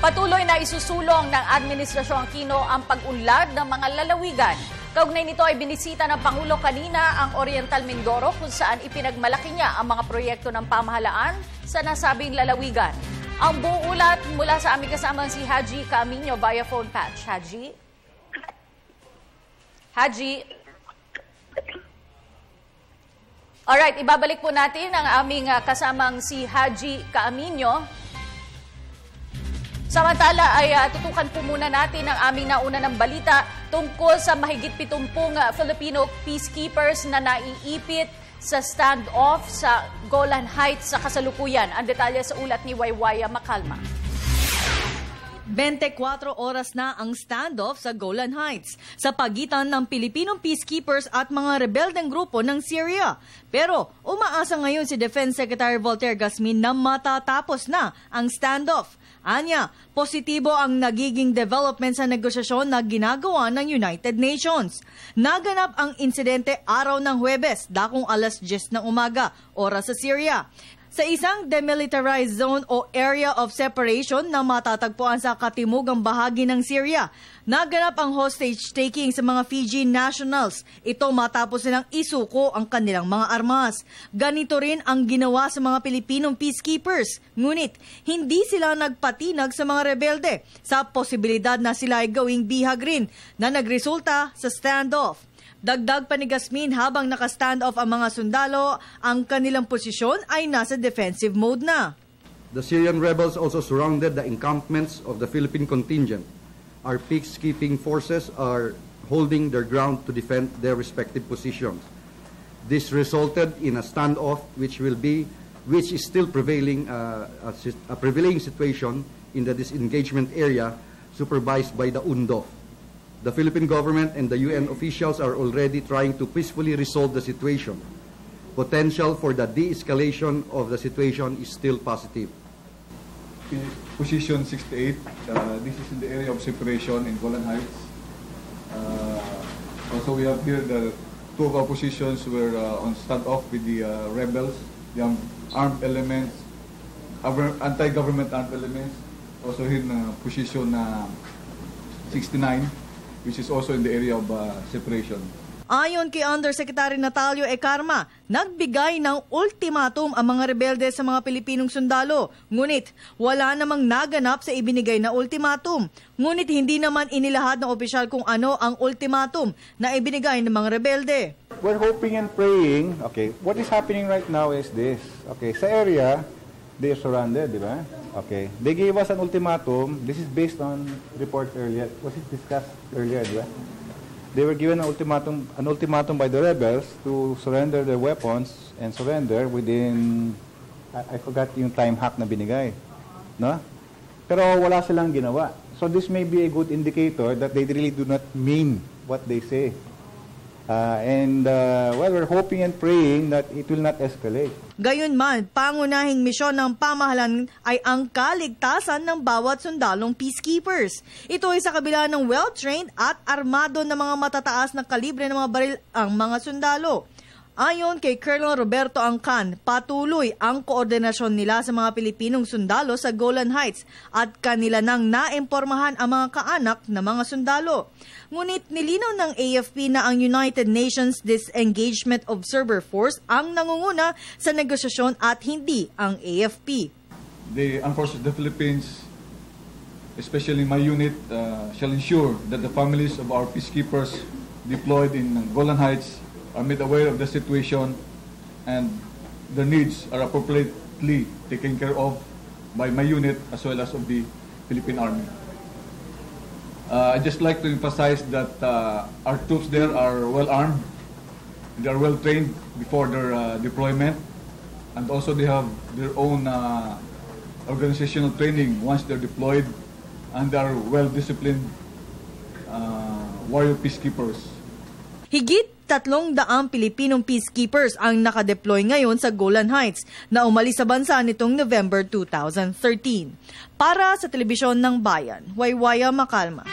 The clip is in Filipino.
Patuloy na isusulong ng Administrasyong Aquino ang pag-unlad ng mga lalawigan. Kaugnay nito ay binisita ng Pangulo kanina ang Oriental Mindoro kung saan ipinagmalaki niya ang mga proyekto ng pamahalaan sa nasabing lalawigan. Ang buong ulat mula sa aming kasamang si Haji Camino via phone patch. Haji? Alright, ibabalik po natin ang aming kasamang si Haji Camino. Samantala ay tutukan po muna natin ang aming nauna ng balita tungkol sa mahigit 70 Filipino peacekeepers na naiipit sa standoff sa Golan Heights sa kasalukuyan. Ang detalye sa ulat ni Waywaya Macalma. 24 oras na ang standoff sa Golan Heights sa pagitan ng Pilipinong peacekeepers at mga rebeldeng grupo ng Syria. Pero umaasa ngayon si Defense Secretary Voltaire Gasmin na matatapos na ang standoff. Anya, positibo ang nagiging development sa negosasyon na ginagawa ng United Nations. Naganap ang insidente araw ng Huwebes, dakong alas 10 ng umaga, oras sa Syria. Sa isang demilitarized zone o area of separation na matatagpuan sa katimugang bahagi ng Syria. Naganap ang hostage-taking sa mga Fiji nationals. Ito matapos nilang isuko ang kanilang mga armas. Ganito rin ang ginawa sa mga Pilipinong peacekeepers. Ngunit, hindi sila nagpatinag sa mga rebelde sa posibilidad na sila ay gawing bihag rin na nagresulta sa standoff. Dagdag pa ni Gasmin, habang naka-stand off ang mga sundalo, ang kanilang posisyon ay nasa defensive mode na. The Syrian rebels also surrounded the encampments of the Philippine contingent. Our peacekeeping forces are holding their ground to defend their respective positions. This resulted in a standoff which is still prevailing, a prevailing situation in the disengagement area supervised by the UNDOF. The Philippine government and the UN officials are already trying to peacefully resolve the situation. Potential for the de-escalation of the situation is still positive. Position 68, this is in the area of separation in Golan Heights. Also we have here the two of our positions were on standoff with the rebels, the armed elements, anti-government armed elements. Also here in position 69. Which is also in the area of separation. Ayon kay Undersecretary Natalio Ecarma, nagbigay ng ultimatum ang mga rebelde sa mga Pilipinong sundalo. Ngunit wala namang naganap sa ibinigay na ultimatum. Ngunit hindi naman inilahad ng opisyal kung ano ang ultimatum na ibinigay ng mga rebelde. We're hoping and praying, okay, what is happening right now is this. Okay, sa area, they are surrounded, di ba? Okay. They gave us an ultimatum. This is based on report earlier. Was it discussed earlier, di ba? They were given an ultimatum by the rebels to surrender their weapons and surrender within, I forgot yung time hack na binigay. No? Pero wala silang ginawa. So this may be a good indicator that they really do not mean what they say. Well, we're hoping and praying that it will not escalate. Gayunman, pangunahing misyon ng pamahalaan ay ang kaligtasan ng bawat sundalong peacekeepers. Ito ay sa kabila ng well-trained at armado na mga matataas na kalibre ng mga baril ang mga sundalo. Ayon kay Colonel Roberto Angkan, patuloy ang koordinasyon nila sa mga Pilipinong sundalo sa Golan Heights at kanila nang naimpormahan ang mga kaanak na mga sundalo. Ngunit nilinaw ng AFP na ang United Nations Disengagement Observer Force ang nangunguna sa negosasyon at hindi ang AFP. The Armed Forces of the Philippines, especially my unit, shall ensure that the families of our peacekeepers deployed in Golan Heights are made aware of the situation and their needs are appropriately taken care of by my unit as well as of the Philippine Army. I'd just like to emphasize that our troops there are well armed, they are well trained before their deployment, and also they have their own organizational training once they're deployed, and they are well disciplined warrior peacekeepers. Higit 300 Pilipinong peacekeepers ang nakadeploy ngayon sa Golan Heights na umalis sa bansa nitong November 2013. Para sa Telebisyon ng Bayan, Waywaya Macalma.